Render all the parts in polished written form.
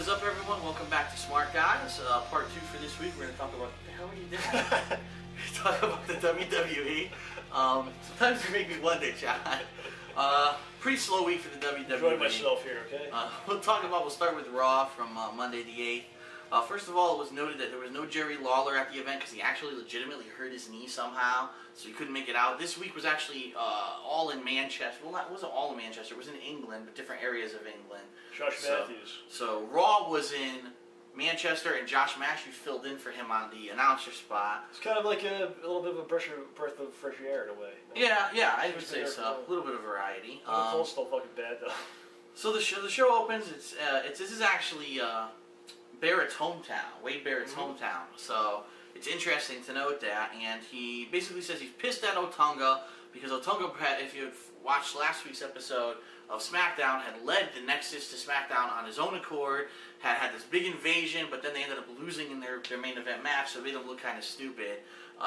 is up, everyone? Welcome back to Smark, guys. Part 2 for this week. We're going to talk about what the hell are you doing? We're going to talk about the WWE. Sometimes you make me wonder, John. Pretty slow week for the WWE. Enjoying myself here, okay? We'll start with Raw from Monday the 8th. First of all, it was noted that there was no Jerry Lawler at the event because he actually legitimately hurt his knee somehow, so he couldn't make it out. This week was actually all in Manchester. Well, it wasn't all in Manchester. It was in England, but different areas of England. Josh Matthews. So Raw was in Manchester, and Josh Matthews filled in for him on the announcer spot. It's kind of like a little bit of a breath of fresh air in a way. Yeah, I would say so. A little bit of variety. The cold's still fucking bad though. So the show opens. This is actually Barrett's hometown, Wade Barrett's hometown. So it's interesting to note that, and he basically says he's pissed at Otunga because Otunga, if you watched last week's episode of SmackDown, had led the Nexus to SmackDown on his own accord, had this big invasion, but then they ended up losing in their main event match, so it made him look kind of stupid.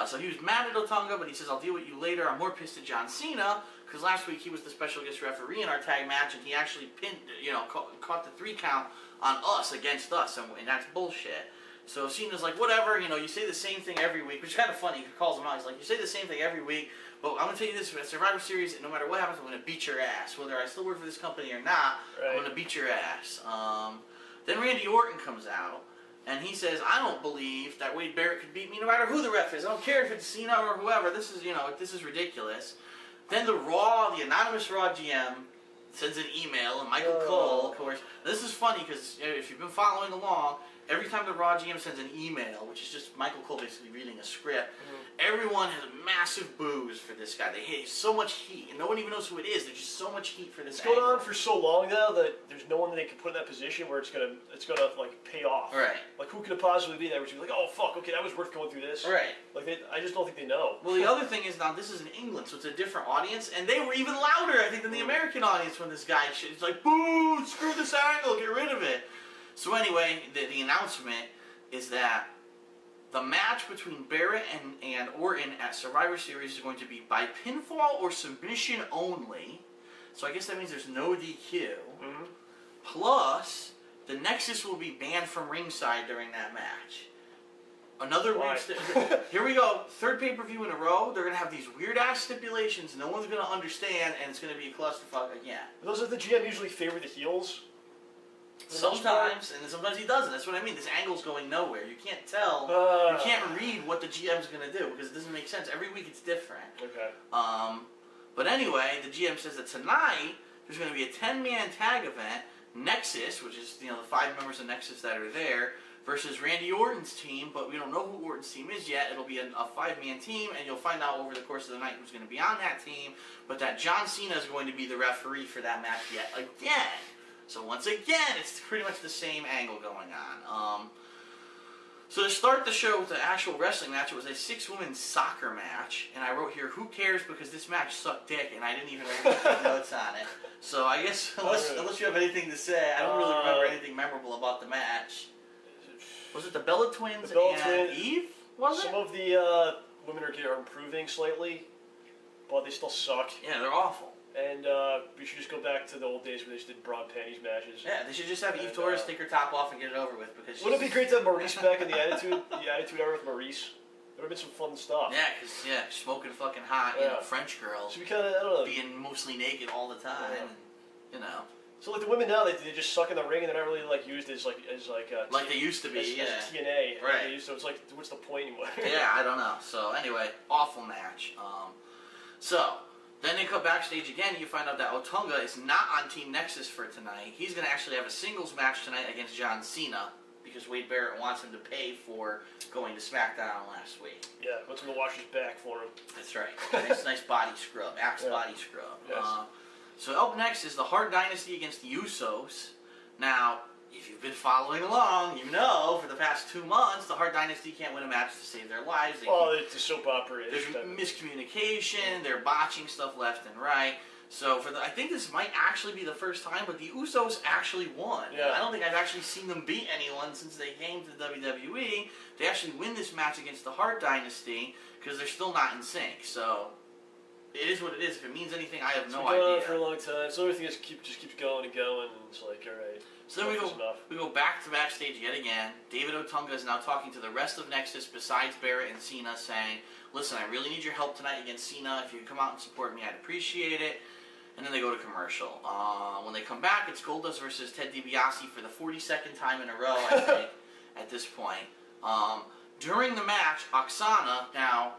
So he was mad at Otunga, but he says, I'll deal with you later. I'm more pissed at John Cena, because last week he was the special guest referee in our tag match, and he actually caught the 3 count on us, against us, and that's bullshit. So Cena's like, whatever, you say the same thing every week, which is kind of funny. He calls him out. He's like, you say the same thing every week, but I'm going to tell you this, at Survivor Series, no matter what happens, I'm going to beat your ass. Whether I still work for this company or not, right. I'm going to beat your ass. Then Randy Orton comes out, and he says, I don't believe that Wade Barrett could beat me no matter who the ref is. I don't care if it's Cena or whoever. This is ridiculous. Then the anonymous Raw GM sends an email, and Michael Cole, of course. This is funny because if you've been following along, every time the Raw GM sends an email, which is just Michael Cole basically reading a script, everyone has massive boos for this guy. They hate so much heat, and no one even knows who it is. There's just so much heat for this guy. It's going on for so long now that there's no one that they can put in that position where it's gonna like pay off. Right. Like who could it possibly be that would be like, oh fuck, okay, that was worth going through this. Right. Like I just don't think they know. Well, the other thing is now this is in England, so it's a different audience, and they were even louder, I think, than the American audience when this guy it's like, boo, screw this angle, get rid of it. So anyway, the announcement is that the match between Barrett and Orton at Survivor Series is going to be by pinfall or submission only. So I guess that means there's no DQ. Plus, the Nexus will be banned from ringside during that match. Another weird here we go. 3rd pay-per-view in a row. They're going to have these weird-ass stipulations no one's going to understand, and it's going to be a clusterfuck again. Those are the GM usually favor the heels? Sometimes, and sometimes he doesn't. That's what I mean. This angle's going nowhere. You can't tell. You can't read what the GM's going to do because it doesn't make sense. Every week it's different. Okay. But anyway, the GM says that tonight there's going to be a 10-man tag event, Nexus, which is the 5 members of Nexus that are there, versus Randy Orton's team. But we don't know who Orton's team is yet. It'll be a 5-man team, and you'll find out over the course of the night who's going to be on that team. But that John Cena is going to be the referee for that match yet again. So once again, it's pretty much the same angle going on. So to start the show with the actual wrestling match, it was a 6-woman soccer match. And I wrote here, who cares, because this match sucked dick, and I didn't even write notes on it. So I guess, unless you have anything to say, I don't really remember anything memorable about the match. Was it the Bella Twins and Eve? Was it? Some of the women are improving slightly, but they still suck. Yeah, they're awful. And we should just go back to the old days where they just did broad panties matches. Yeah, they should just have Eve Torres take her top off and get it over with. Because wouldn't it be great to have Maurice back in the Attitude Era with Maurice? There would have been some fun stuff. Yeah, because smoking fucking hot, French girls. Should be kind of, I don't know, being mostly naked all the time, and, So like the women now, they just suck in the ring and they're not really like used as like they used to be, as TNA. Right. So it's like, what's the point anymore? Yeah, I don't know. So anyway, awful match. Then they come backstage again, you find out that Otunga is not on Team Nexus for tonight. He's going to actually have a singles match tonight against John Cena, because Wade Barrett wants him to pay for going to SmackDown last week. Yeah, wants him to wash his back for him. That's right. nice body scrub, Axe body scrub. Yes. So up next is the Hart Dynasty against the Usos. Now, if you've been following along, you know for the past 2 months, the Hart Dynasty can't win a match to save their lives. It's a soap opera. There's miscommunication. They're botching stuff left and right. So I think this might actually be the first time, but the Usos actually won. Yeah. I don't think I've actually seen them beat anyone since they came to the WWE. They actually win this match against the Hart Dynasty because they're still not in sync. So it is what it is. If it means anything, I have no been going on idea. for a long time. So everything just keeps going and going, and it's like, all right. So then we go back to backstage yet again. David Otunga is now talking to the rest of Nexus besides Barrett and Cena, saying, listen, I really need your help tonight against Cena. If you could come out and support me, I'd appreciate it. And then they go to commercial. When they come back, it's Goldust versus Ted DiBiase for the 42nd time in a row, I think, at this point. During the match, Oksana, now,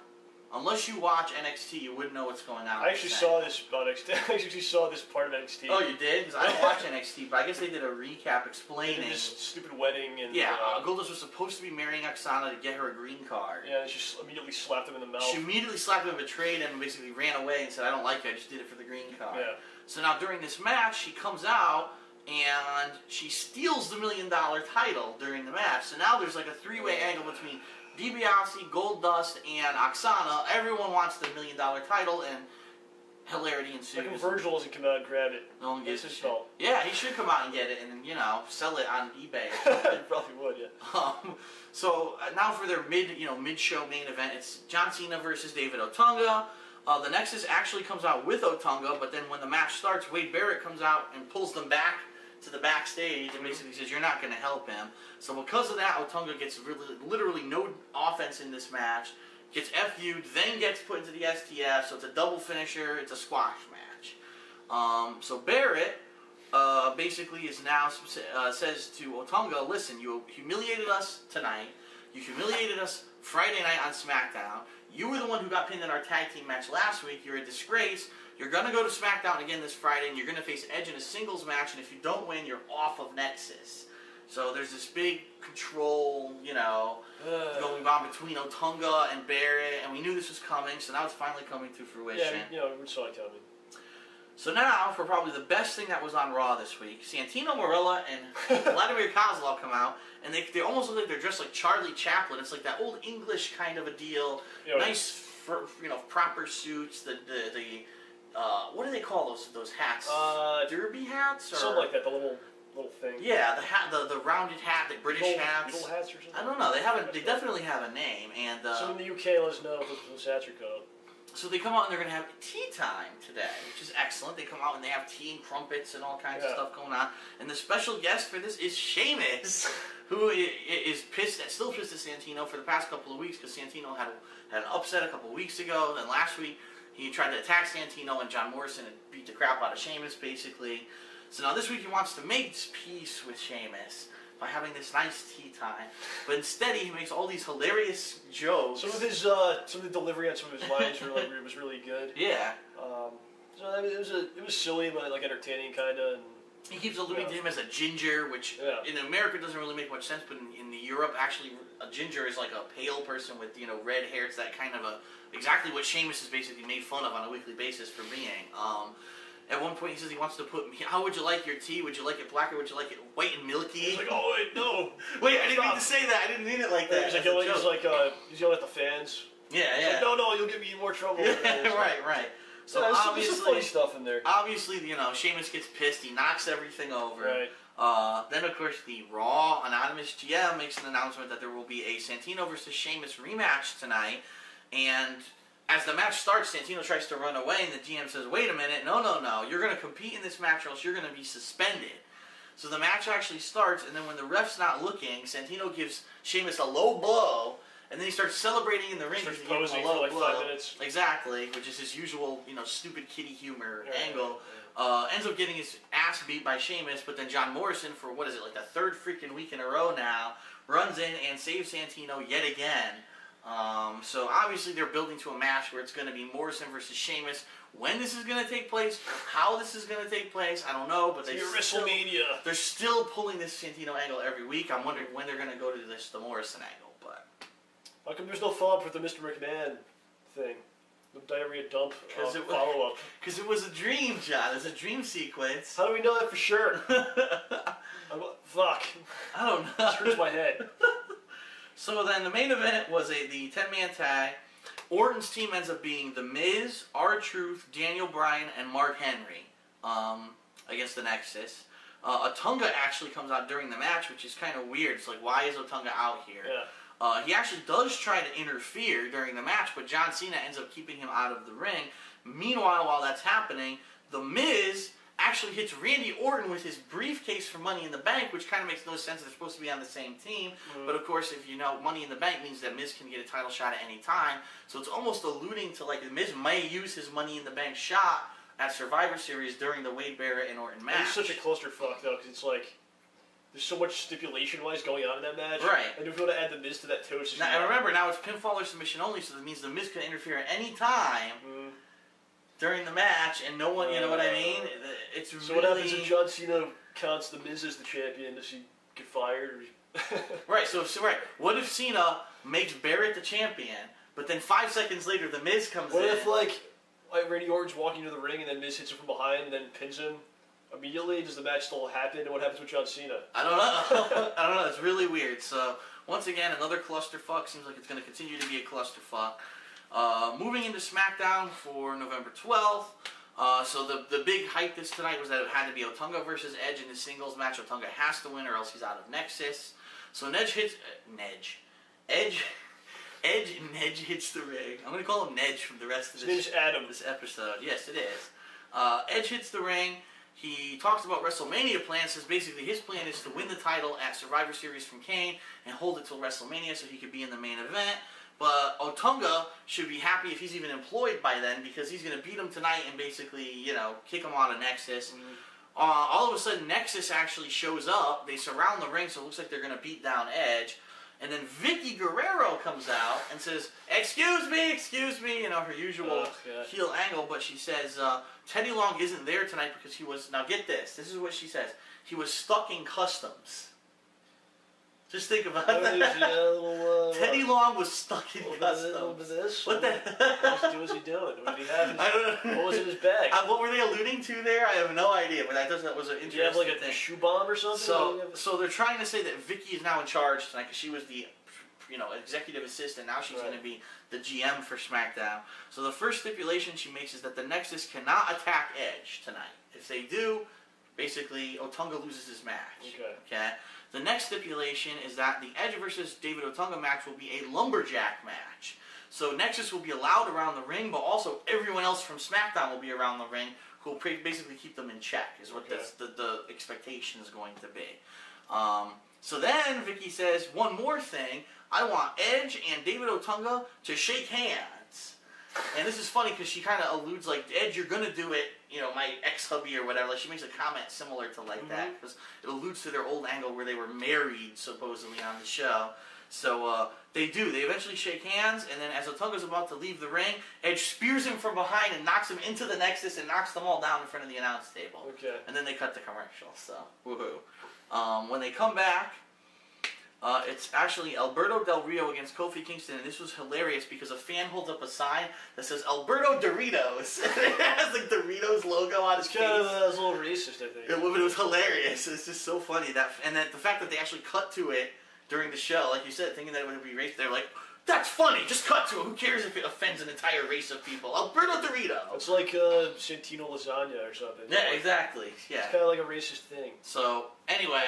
unless you watch NXT, you wouldn't know what's going on. I actually saw this on NXT. I actually saw this part of NXT. Oh, you did? Because I don't watch NXT, but I guess they did a recap explaining. This stupid wedding and yeah, Goldust was supposed to be marrying Oksana to get her a green card. Yeah, and she immediately slapped him in the mouth. She immediately slapped him and betrayed him and basically ran away and said, I don't like you, I just did it for the green card. Yeah. So now during this match, she comes out and she steals the $1 million title during the match. So now there's like a three-way angle between DiBiase, Goldust, and Oksana. Everyone wants the $1 million title, and hilarity ensues. Like when Virgil doesn't come out and grab it. No one gives his a shit. fault. Yeah, he should come out and get it and, you know, sell it on eBay or something. He probably would, yeah. So now for their mid-show main event, it's John Cena versus David Otunga. The Nexus actually comes out with Otunga, but then when the match starts, Wade Barrett comes out and pulls them back to the backstage and basically says, you're not going to help him. So because of that, Otunga gets literally no offense in this match, gets FU'd, then gets put into the STF, so it's a double finisher, it's a squash match. So Barrett basically is now says to Otunga, listen, you humiliated us tonight, you humiliated us Friday night on SmackDown, you were the one who got pinned in our tag team match last week, you're a disgrace, you're going to go to SmackDown again this Friday, and you're going to face Edge in a singles match, and if you don't win, you're off of Nexus. So there's this big control, going on between Otunga and Barrett, and we knew this was coming, so now it's finally coming to fruition. Yeah, we saw it coming. So now, for probably the best thing that was on Raw this week, Santino Marella and Vladimir Kozlov come out, and they almost look like they're dressed like Charlie Chaplin. It's like that old English kind of a deal. Nice, proper suits. What do they call those hats? Derby hats? Or? Something like that, the little thing. Yeah, the hat, the rounded hat, the British hats. Little hats or something? I don't know. They definitely have a name. And so in the UK, let us know what those hats are called. So they come out and they're going to have tea time today, which is excellent. They come out and they have tea and crumpets and all kinds of stuff going on. And the special guest for this is Sheamus, who is still pissed at Santino for the past couple of weeks because Santino had an upset a couple of weeks ago. Then last week he tried to attack Santino and John Morrison and beat the crap out of Sheamus basically. So now this week he wants to make peace with Sheamus by having this nice tea time, but instead he makes all these hilarious jokes. Some of the delivery on some of his lines was really good. Yeah. So it was silly but like entertaining kind of. He keeps alluding to him as a ginger, which in America doesn't really make much sense, but in Europe, actually, a ginger is like a pale person with red hair. It's that kind of exactly what Sheamus is basically made fun of on a weekly basis for being. At one point, he says he wants to put, how would you like your tea? Would you like it black or would you like it white and milky? He's like, oh, wait, no. Wait, I didn't mean to say that. I didn't mean it like that. He's yelling at the fans. Yeah. Like, no, you'll get me in more trouble. right. So obviously, there's some funny stuff in there. Obviously, Sheamus gets pissed. He knocks everything over. Right. Then, of course, the Raw Anonymous GM makes an announcement that there will be a Santino versus Sheamus rematch tonight. And as the match starts, Santino tries to run away, and the GM says, wait a minute, no, you're going to compete in this match or else you're going to be suspended. So the match actually starts, and then when the ref's not looking, Santino gives Sheamus a low blow, and then he starts celebrating in the ring. Starts posing for like 5 minutes. Exactly, which is his usual, stupid kitty humor angle. Ends up getting his ass beat by Sheamus, but then John Morrison, for what is it, like the third freaking week in a row now, runs in and saves Santino yet again. So obviously they're building to a match where it's going to be Morrison versus Sheamus. When this is going to take place, how this is going to take place, I don't know. But they're still pulling this Santino angle every week. I'm wondering when they're going to go to the Morrison angle. But how come there's no follow-up with the Mr. McMahon thing? The diarrhea dump follow-up. Because it was a dream, John. It's a dream sequence. How do we know that for sure? Fuck. I don't know. This hurts my head. So then the main event was the 10-man tag. Orton's team ends up being The Miz, R-Truth, Daniel Bryan, and Mark Henry against the Nexus. Otunga actually comes out during the match, which is kind of weird. It's like, why is Otunga out here? Yeah. He actually does try to interfere during the match, but John Cena ends up keeping him out of the ring. Meanwhile, while that's happening, The Miz actually hits Randy Orton with his briefcase for Money in the Bank, which kind of makes no sense. They're supposed to be on the same team. But of course, if you know, Money in the Bank means that Miz can get a title shot at any time. So it's almost alluding to like the Miz may use his Money in the Bank shot at Survivor Series during the Wade Barrett and Orton match. It's such a clusterfuck though, because it's like there's so much stipulation-wise going on in that match. Right. And if you want to add the Miz to that too, it's just... Now, and remember, now it's pinfall or submission only, so that means the Miz can interfere at any time during the match, and no one, you know what I mean? It's so really... what happens if John Cena counts the Miz as the champion? Does he get fired? Or... Right, so what if Cena makes Barrett the champion, but then 5 seconds later the Miz comes in? What if, like Randy Orton's walking to the ring and then Miz hits him from behind and then pins him immediately? Does the match still happen? And what happens with John Cena? I don't know. I don't know. It's really weird. So, once again, another clusterfuck. Seems like it's going to continue to be a clusterfuck. Moving into SmackDown for November 12th. So the big hype this tonight was that it had to be Otunga versus Edge in the singles match. Otunga has to win or else he's out of Nexus. So Edge hits the ring. I'm going to call him Nedge from the rest of His name's Adam. this episode. Yes, it is. Edge hits the ring. He talks about WrestleMania plans. Says basically his plan is to win the title at Survivor Series from Kane and hold it till WrestleMania so he could be in the main event. But Otunga should be happy if he's even employed by then because he's going to beat him tonight and basically, you know, kick him out of Nexus. All of a sudden, Nexus actually shows up. They surround the ring, so it looks like they're going to beat down Edge. And then Vicky Guerrero comes out and says, excuse me, you know, her usual heel angle, but she says, Teddy Long isn't there tonight because he was, now get this is what she says, he was stuck in customs. Just think about that. Teddy Long was stuck in customs. What the What was he doing? What did he have? I don't know. What was in his bag? What were they alluding to there? I have no idea, but that was an interesting thing. Did you have like a shoe bomb or something? So they're trying to say that Vicky is now in charge tonight because she was the, you know, executive assistant. Now she's going to be the GM for SmackDown. So the first stipulation she makes is that the Nexus cannot attack Edge tonight. If they do, basically Otunga loses his match. Okay. The next stipulation is that the Edge versus David Otunga match will be a lumberjack match. So Nexus will be allowed around the ring, but also everyone else from SmackDown will be around the ring, who will basically keep them in check, is what the expectation is going to be. So then Vicky says, one more thing, I want Edge and David Otunga to shake hands. And this is funny because she kind of alludes like, Edge, you're going to do it, you know, my ex-hubby or whatever. Like, she makes a comment similar to like that because it alludes to their old angle where they were married, supposedly, on the show. So they do. They eventually shake hands, and then as Otunga's about to leave the ring, Edge spears him from behind and knocks him into the Nexus and knocks them all down in front of the announce table. And then they cut the commercial, so woohoo. When they come back, it's actually Alberto Del Rio against Kofi Kingston, and this was hilarious because a fan holds up a sign that says Alberto Doritos. It has the Doritos logo on his face. Kind of a little racist, I think. It was hilarious. It's just so funny and that the fact that they actually cut to it during the show, like you said, thinking that it would be racist. They're like, that's funny. Just cut to it. Who cares if it offends an entire race of people? Alberto Dorito. It's like Santino lasagna or something. Yeah, exactly. Yeah. It's kind of like a racist thing. So anyway.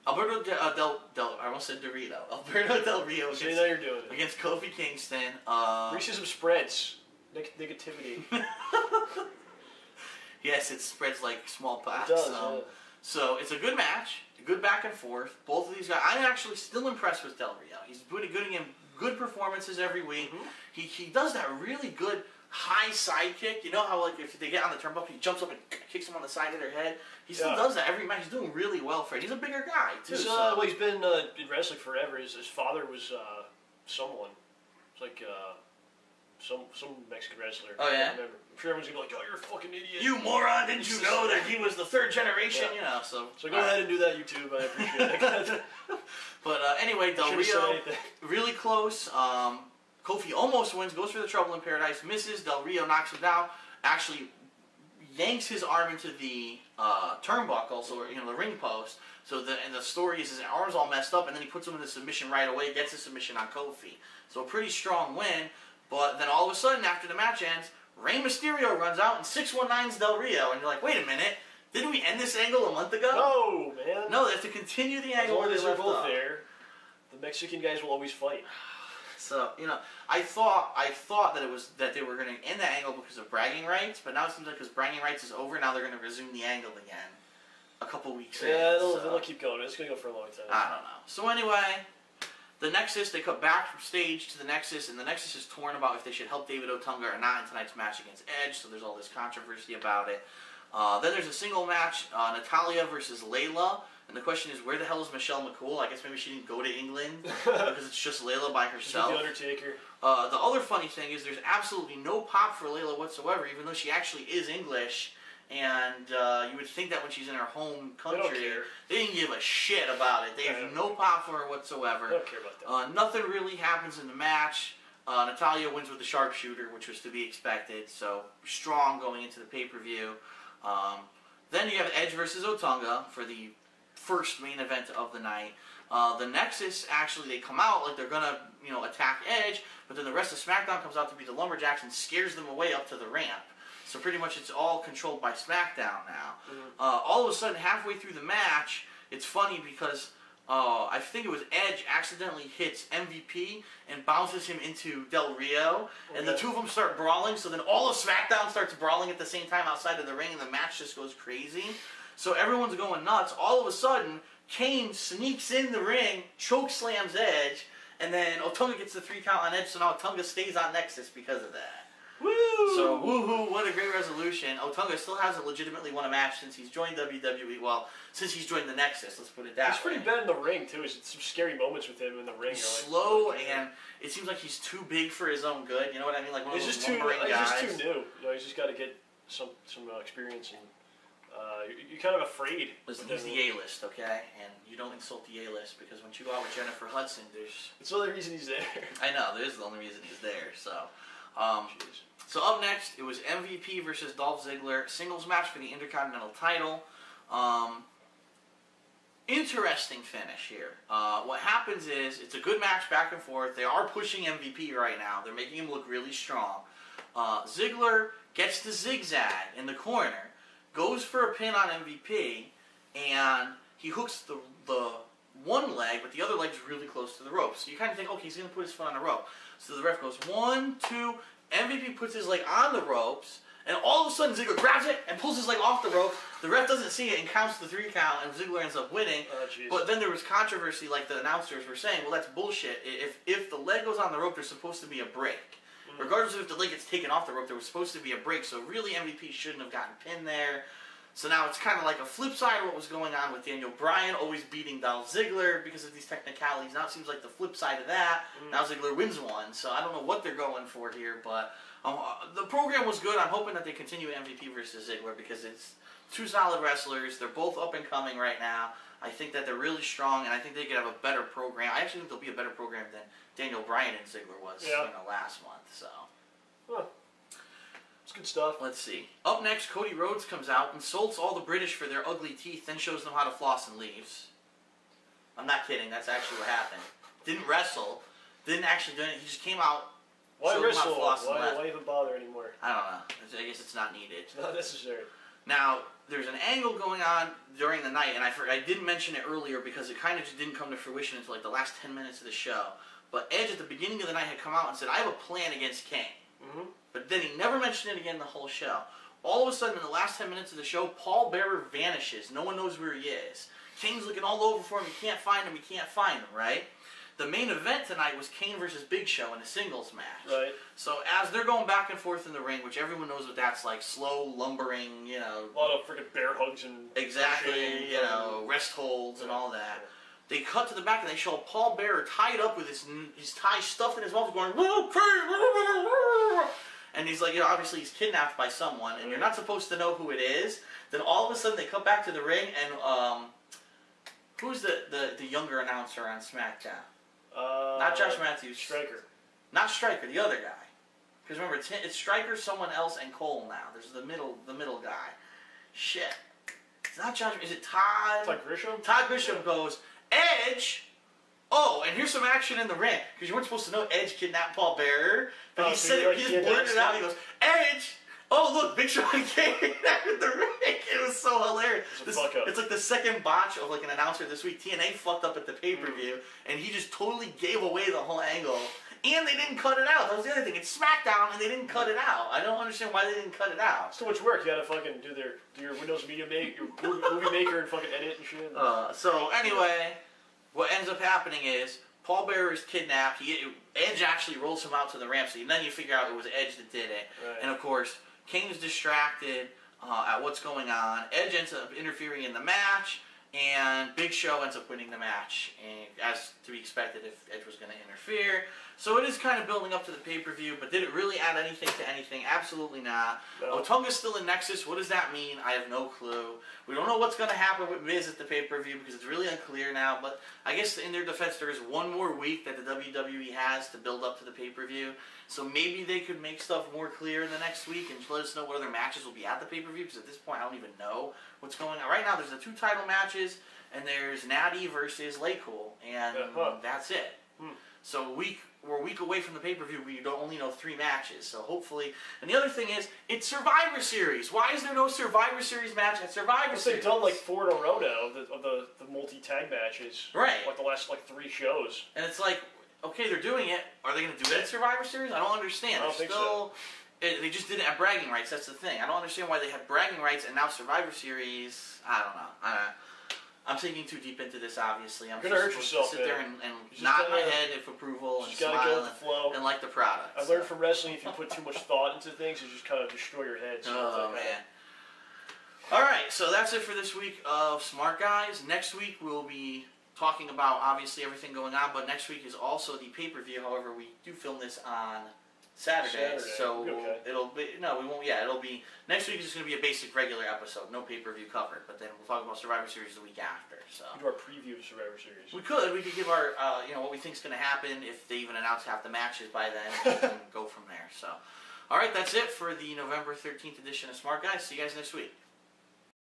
Alberto I almost said Dorito. Alberto Del Rio against Kofi Kingston. Racism spreads. Negativity. Yes, it spreads like smallpox. It does, So it's a good match, a good back and forth. Both of these guys, I'm actually still impressed with Del Rio. He's putting good performances every week. He does that really good high side kick. You know how like if they get on the turnbuckle, he jumps up and kicks them on the side of their head. He still does that every match. He's doing really well for it. He's a bigger guy too. Well, he's been in wrestling forever. His father was someone. It's like some Mexican wrestler. Oh yeah. I remember. I'm sure everyone's gonna be like, "Oh, you're a fucking idiot." You moron! Didn't you know that he was the third generation? You know. So go ahead and do that, YouTube. I appreciate it. But anyway, Del Rio really close. Kofi almost wins, goes for the Trouble in Paradise, misses. Del Rio knocks him down. Actually yanks his arm into the turnbuckle, so the ring post. So the story is his arm's all messed up, and then he puts him in the submission right away, gets a submission on Kofi. So a pretty strong win. But then all of a sudden, after the match ends, Rey Mysterio runs out and 619's Del Rio, and you're like, wait a minute, didn't we end this angle a month ago? No, man. No, they have to continue the angle where they left off. There, the Mexican guys will always fight. So, I thought that they were going to end that angle because of bragging rights, but now it seems like because bragging rights is over, now they're going to resume the angle again. A couple weeks in. Yeah, they'll keep going. It's going to go for a long time. I don't know. So anyway, the Nexus, they cut back from stage to the Nexus, and the Nexus is torn about if they should help David Otunga or not in tonight's match against Edge, so there's all this controversy about it. Then there's a single match, Natalya versus Layla. And the question is, where the hell is Michelle McCool? I guess maybe she didn't go to England because it's just Layla by herself. The Undertaker. The other funny thing is there's absolutely no pop for Layla whatsoever, even though she actually is English. And you would think that when she's in her home country, they didn't give a shit about it. They have no pop for her whatsoever. They don't care about that. Nothing really happens in the match. Natalya wins with the sharpshooter, which was to be expected. So strong going into the pay-per-view. Then you have Edge versus Otunga for the first main event of the night. The Nexus, actually, they come out like they're going to, attack Edge, but then the rest of SmackDown comes out to be the Lumberjacks and scares them away up to the ramp. So pretty much it's all controlled by SmackDown now. Mm-hmm. All of a sudden, halfway through the match, it's funny because I think it was Edge accidentally hits MVP and bounces him into Del Rio, and the two of them start brawling, so then all of SmackDown starts brawling at the same time outside of the ring, and the match just goes crazy. So everyone's going nuts. All of a sudden, Kane sneaks in the ring, choke slams Edge, and then Otunga gets the 3 count on Edge, so now Otunga stays on Nexus because of that. Woo! So, woohoo, what a great resolution. Otunga still hasn't legitimately won a match since he's joined WWE. Well, since he's joined the Nexus, let's put it that way. He's pretty bad in the ring, too. There's some scary moments with him in the ring. He's slow, and it seems like he's too big for his own good. You know what I mean? Like one of those lumbering guys. He's just too new. He's just got to get some experience, and you're kind of afraid. Listen, he's the A-list, okay? And you don't insult the A-list, because when you go out with Jennifer Hudson, there's... It's the only reason he's there. I know, that is the only reason he's there, so... So up next, it was MVP versus Dolph Ziggler, singles match for the Intercontinental title. Interesting finish here. What happens is, it's a good match back and forth. They are pushing MVP right now. They're making him look really strong. Ziggler gets the zigzag in the corner, goes for a pin on MVP, and he hooks the one leg, but the other leg's really close to the rope. So you kind of think, okay, he's going to put his foot on the rope. So the ref goes, 1, 2, MVP puts his leg on the ropes, and all of a sudden Ziggler grabs it and pulls his leg off the rope. The ref doesn't see it and counts the 3 count, and Ziggler ends up winning. But then there was controversy, like the announcers were saying, well, that's bullshit. If the leg goes on the rope, there's supposed to be a break. Regardless of if the leg gets taken off the rope, there was supposed to be a break, so really MVP shouldn't have gotten pinned there. So now it's kind of like a flip side of what was going on with Daniel Bryan always beating Dolph Ziggler because of these technicalities. Now it seems like the flip side of that. Now Ziggler wins one. So I don't know what they're going for here, but the program was good. I'm hoping that they continue MVP versus Ziggler because it's 2 solid wrestlers. They're both up and coming right now. I think that they're really strong, and I think they could have a better program. I actually think they'll be a better program than Daniel Bryan and Ziggler was last month. So. Huh. It's good stuff. Let's see. Up next, Cody Rhodes comes out, insults all the British for their ugly teeth, then shows them how to floss and leaves. I'm not kidding. That's actually what happened. Didn't wrestle. Didn't actually do it. He just came out. Why wrestle? Why even bother anymore? I don't know. I guess it's not needed. It's not necessary. Now, there's an angle going on during the night, and I didn't mention it earlier because it kind of just didn't come to fruition until like the last 10 minutes of the show. But Edge at the beginning of the night had come out and said, I have a plan against Kane. But then he never mentioned it again the whole show. All of a sudden, in the last 10 minutes of the show, Paul Bearer vanishes. No one knows where he is. Kane's looking all over for him. He can't find him. He can't find him, right? The main event tonight was Kane versus Big Show in a singles match. Right. So as they're going back and forth in the ring, which everyone knows what that's like, slow, lumbering, A lot of freaking bear hugs and... Exactly, rest holds and all that. They cut to the back and they show Paul Bearer tied up with his tie stuffed in his mouth going... And he's like, obviously he's kidnapped by someone, and you're not supposed to know who it is. Then all of a sudden they cut back to the ring, and who's the younger announcer on SmackDown? Not Josh Matthews. Stryker. Not Stryker, the other guy. Because remember, it's Stryker, someone else, and Cole now. There's the middle guy. Shit. It's not Josh. Is it Todd? Todd Grisham? Todd Grisham goes, Edge! Oh, and here's some action in the ring. Because you weren't supposed to know Edge kidnapped Paul Bearer. But he said it, he just blurted it out. He goes, Edge! Oh, look, Big Show came after the ring. It was so hilarious. It's like the second botch of like an announcer this week. TNA fucked up at the pay-per-view, and he just totally gave away the whole angle. And they didn't cut it out. That was the other thing. It's SmackDown, and they didn't cut it out. I don't understand why they didn't cut it out. It's too much work. You gotta fucking do your Windows Media Maker, your movie maker, and fucking edit and shit. So anyway, what ends up happening is Paul Bearer is kidnapped. Edge actually rolls him out to the ramp, and then you figure out it was Edge that did it. Right. And of course, Kane's distracted at what's going on. Edge ends up interfering in the match, and Big Show ends up winning the match, and as to be expected if Edge was going to interfere. So it is kind of building up to the pay-per-view, but did it really add anything to anything? Absolutely not. No. Otunga's still in Nexus. What does that mean? I have no clue. We don't know what's going to happen with Miz at the pay-per-view because it's really unclear now, but I guess in their defense, there is one more week that the WWE has to build up to the pay-per-view, so maybe they could make stuff more clear in the next week and let us know what other matches will be at the pay-per-view, because at this point, I don't even know what's going on. Right now, there's the 2 title matches, and there's Natty versus Laycool, and that's it. So we're a week away from the pay-per-view. We don't only know 3 matches. So hopefully... And the other thing is, it's Survivor Series. Why is there no Survivor Series match at Survivor Series? They've done like 4 in a row now of the multi-tag matches. Right. Like the last 3 shows. And it's like, okay, they're doing it. Are they going to do it at Survivor Series? I don't understand. I don't think so. They just didn't have bragging rights. That's the thing. I don't understand why they have bragging rights and now Survivor Series. I don't know. I'm thinking too deep into this, obviously. I'm You're going to hurt yourself, to sit there and nod my head if approval and smile and like the product. I've learned from wrestling, if you put too much thought into things, you just kind of destroy your head. So man. Alright, so that's it for this week of Smart Guys. Next week we'll be talking about, obviously, everything going on, but next week is also the pay-per-view. However, we do film this on Saturday. So it'll be, we won't, it'll be, next week is just going to be a basic regular episode, no pay-per-view covered, but then we'll talk about Survivor Series the week after, so. We do our preview of Survivor Series. We could give our, what we think is going to happen if they even announce half the matches by then, and go from there, so. Alright, that's it for the November 13th edition of Smart Guys. See you guys next week.